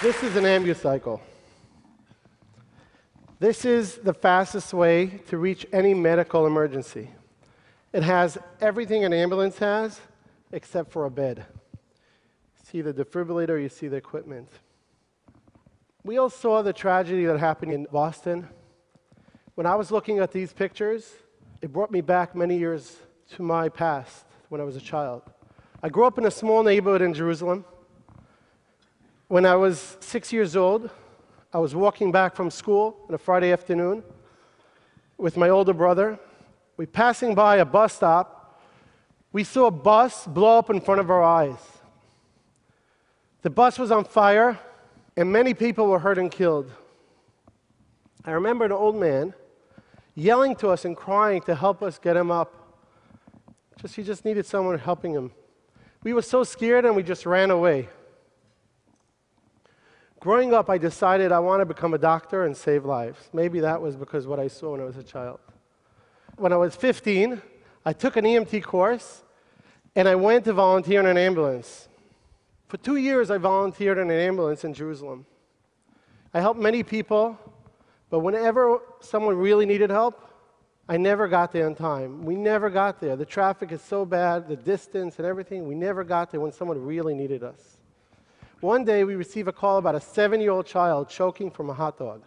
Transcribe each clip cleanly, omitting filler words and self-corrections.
This is an ambucycle. This is the fastest way to reach any medical emergency. It has everything an ambulance has, except for a bed. See the defibrillator, you see the equipment. We all saw the tragedy that happened in Boston. When I was looking at these pictures, it brought me back many years to my past when I was a child. I grew up in a small neighborhood in Jerusalem. When I was 6 years old, I was walking back from school on a Friday afternoon with my older brother. We were passing by a bus stop. We saw a bus blow up in front of our eyes. The bus was on fire, and many people were hurt and killed. I remember an old man yelling to us and crying to help us get him up. He just needed someone helping him. We were so scared, and we just ran away. Growing up, I decided I want to become a doctor and save lives. Maybe that was because of what I saw when I was a child. When I was 15, I took an EMT course, and I went to volunteer in an ambulance. For 2 years, I volunteered in an ambulance in Jerusalem. I helped many people, but whenever someone really needed help, I never got there in time. We never got there. The traffic is so bad, the distance and everything, we never got there when someone really needed us. One day, we received a call about a 7-year-old child choking from a hot dog.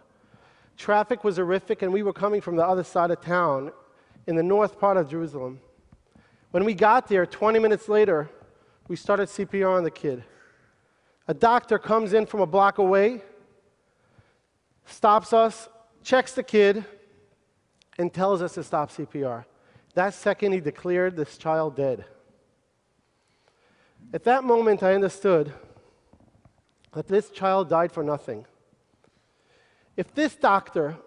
Traffic was horrific, and we were coming from the other side of town in the north part of Jerusalem. When we got there, 20 minutes later, we started CPR on the kid. A doctor comes in from a block away, stops us, checks the kid, and tells us to stop CPR. That second, he declared this child dead. At that moment, I understood that this child died for nothing. If this doctor,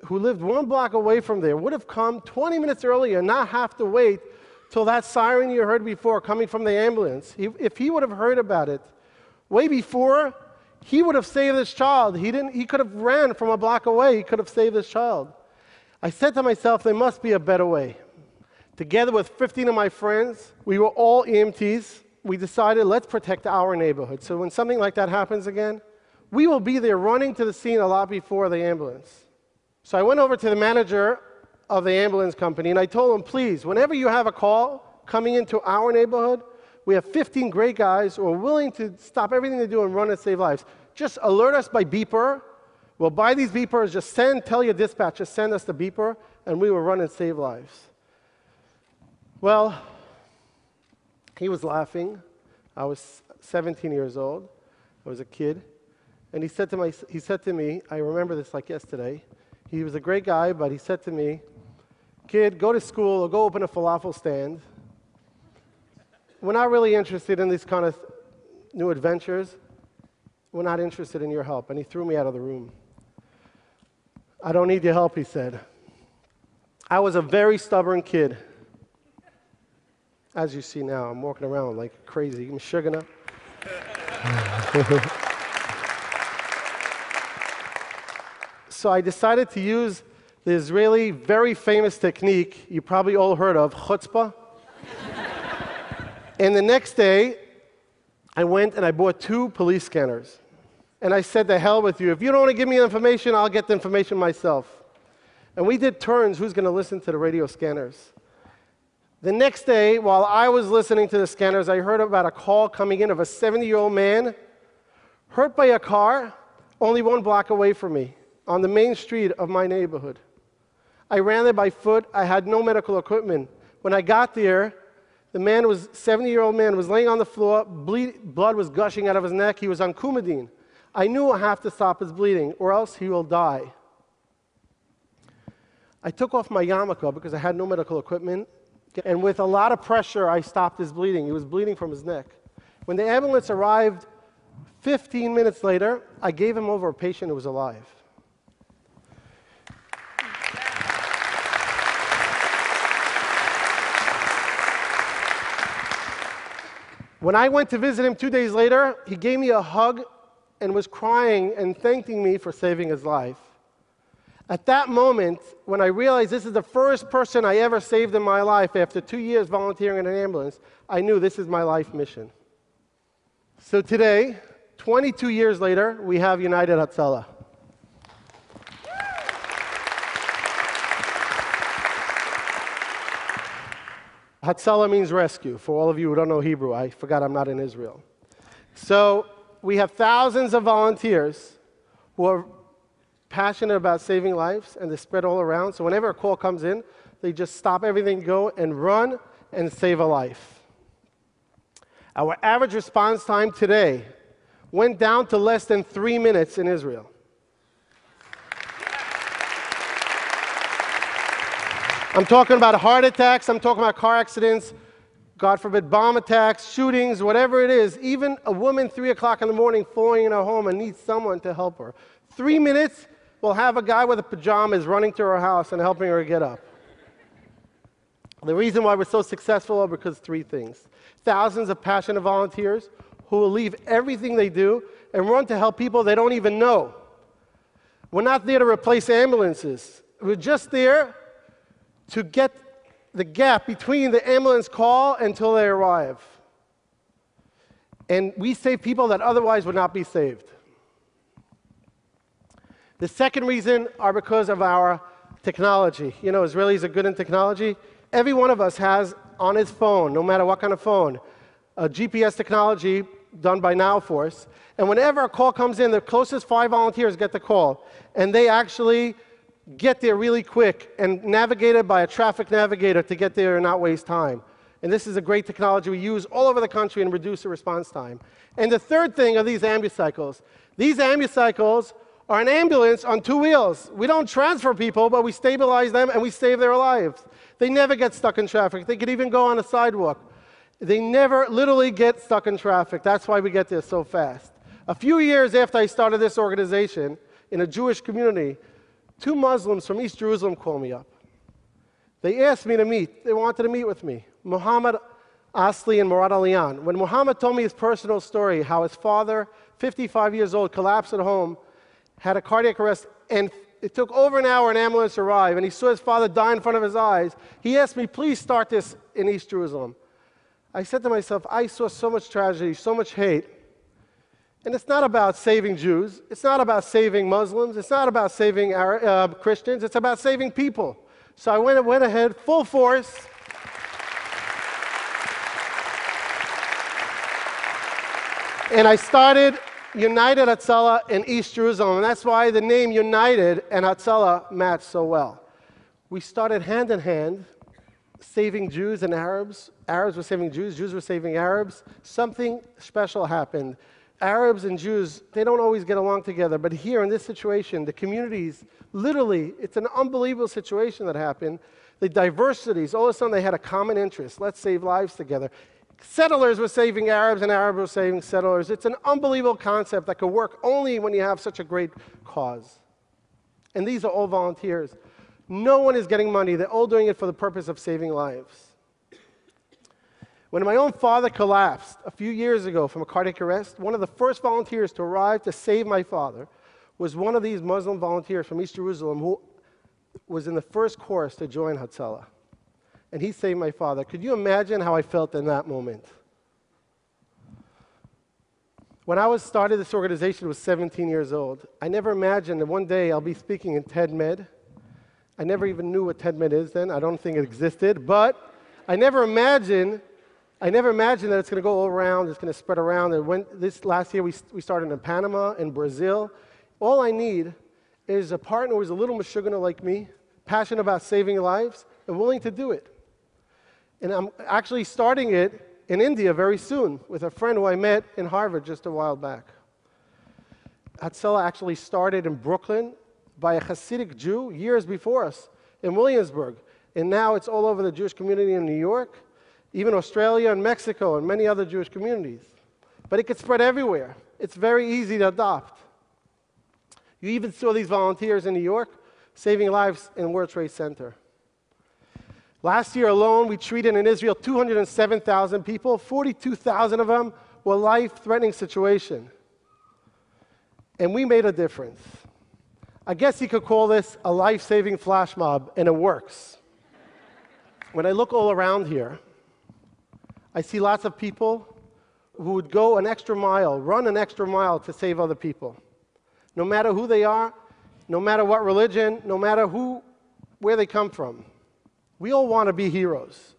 who lived 1 block away from there, would have come 20 minutes earlier and not have to wait till that siren you heard before coming from the ambulance, if he would have heard about it way before, he would have saved this child. He could have ran from a block away. He could have saved this child. I said to myself, there must be a better way. Together with 15 of my friends, we were all EMTs. We decided, let's protect our neighborhood. So when something like that happens again, we will be there running to the scene a lot before the ambulance. So I went over to the manager of the ambulance company, and I told him, please, whenever you have a call coming into our neighborhood, we have 15 great guys who are willing to stop everything they do and run and save lives. Just alert us by beeper. We'll buy these beepers. Just tell your dispatch, just send us the beeper, and we will run and save lives. Well, he was laughing. I was 17 years old. I was a kid. And he said to me, I remember this like yesterday. He was a great guy, but he said to me, kid, go to school or go open a falafel stand. We're not really interested in these kind of new adventures. We're not interested in your help. And he threw me out of the room. I don't need your help, he said. I was a very stubborn kid. As you see now, I'm walking around like crazy. I'm sugar. So I decided to use the Israeli very famous technique you probably all heard of, chutzpah. And the next day, I went and I bought 2 police scanners. And I said, the hell with you. If you don't want to give me the information, I'll get the information myself. And we did turns, who's going to listen to the radio scanners. The next day, while I was listening to the scanners, I heard about a call coming in of a 70-year-old man hurt by a car only 1 block away from me on the main street of my neighborhood. I ran there by foot. I had no medical equipment. When I got there, the 70-year-old man was laying on the floor. Blood was gushing out of his neck. He was on Coumadine. I knew I have to stop his bleeding, or else he will die. I took off my yarmulke because I had no medical equipment, and with a lot of pressure, I stopped his bleeding. He was bleeding from his neck. When the ambulance arrived 15 minutes later, I gave him over a patient who was alive. When I went to visit him 2 days later, he gave me a hug and was crying and thanking me for saving his life. At that moment, when I realized this is the first person I ever saved in my life after 2 years volunteering in an ambulance, I knew this is my life mission. So today, 22 years later, we have United Hatzalah. Hatzalah means rescue. For all of you who don't know Hebrew, I forgot I'm not in Israel. So we have thousands of volunteers who are passionate about saving lives, and they spread all around. So whenever a call comes in, they just stop everything, go and run and save a life. Our average response time today went down to less than 3 minutes in Israel. I'm talking about heart attacks, I'm talking about car accidents, God forbid, bomb attacks, shootings, whatever it is. Even a woman 3 o'clock in the morning falling in her home and needs someone to help her. 3 minutes, we'll have a guy with a pajamas running to her house and helping her get up. The reason why we're so successful are because 3 things. Thousands of passionate volunteers who will leave everything they do and run to help people they don't even know. We're not there to replace ambulances. We're just there to get the gap between the ambulance call until they arrive. And we save people that otherwise would not be saved. The second reason are because of our technology. You know, Israelis are good in technology. Every one of us has on his phone, no matter what kind of phone, a GPS technology done by NowForce. And whenever a call comes in, the closest 5 volunteers get the call. And they actually get there really quick and navigated by a traffic navigator to get there and not waste time. And this is a great technology we use all over the country and reduce the response time. And the third thing are these ambucycles. These ambucycles are an ambulance on 2 wheels. We don't transfer people, but we stabilize them and we save their lives. They never get stuck in traffic. They could even go on a sidewalk. They never literally get stuck in traffic. That's why we get there so fast. A few years after I started this organization in a Jewish community, 2 Muslims from East Jerusalem called me up. They asked me to meet. They wanted to meet with me. Muhammad Asli and Murad Aliyan. When Muhammad told me his personal story, how his father, 55 years old, collapsed at home, had a cardiac arrest, and it took over an hour an ambulance to arrive, and he saw his father die in front of his eyes, he asked me, please start this in East Jerusalem. I said to myself, I saw so much tragedy, so much hate, and it's not about saving Jews, it's not about saving Muslims, it's not about saving Christians, it's about saving people. So I went ahead, full force. And I started United Hatzalah in East Jerusalem, and that's why the name United and Hatzalah match so well. We started hand in hand, saving Jews and Arabs. Arabs were saving Jews, Jews were saving Arabs. Something special happened. Arabs and Jews, they don't always get along together, but here in this situation, the communities, literally, it's an unbelievable situation that happened. The diversities, all of a sudden they had a common interest. Let's save lives together. Settlers were saving Arabs and Arabs were saving settlers. It's an unbelievable concept that could work only when you have such a great cause. And these are all volunteers. No one is getting money. They're all doing it for the purpose of saving lives. When my own father collapsed a few years ago from a cardiac arrest, one of the first volunteers to arrive to save my father was one of these Muslim volunteers from East Jerusalem who was in the first course to join Hatzalah. And he saved my father. Could you imagine how I felt in that moment? When I started this organization, I was 17 years old. I never imagined that one day I'll be speaking in TED Med. I never even knew what TED Med is then. I don't think it existed. But I never imagined that it's going to go all around, it's going to spread around. And this last year, we started in Panama, in Brazil. All I need is a partner who's a little mashugana like me, passionate about saving lives, and willing to do it. And I'm actually starting it in India very soon with a friend who I met in Harvard just a while back. Hatzalah actually started in Brooklyn by a Hasidic Jew years before us in Williamsburg. And now it's all over the Jewish community in New York, even Australia and Mexico and many other Jewish communities. But it could spread everywhere. It's very easy to adopt. You even saw these volunteers in New York saving lives in World Trade Center. Last year alone, we treated in Israel 207,000 people. 42,000 of them were life-threatening situations. And we made a difference. I guess you could call this a life-saving flash mob, and it works. When I look all around here, I see lots of people would go an extra mile, run an extra mile to save other people. No matter who they are, no matter what religion, no matter where they come from. We all want to be heroes.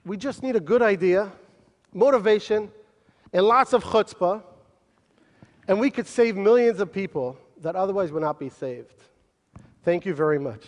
We just need a good idea, motivation, and lots of chutzpah, and we could save millions of people that otherwise would not be saved. Thank you very much.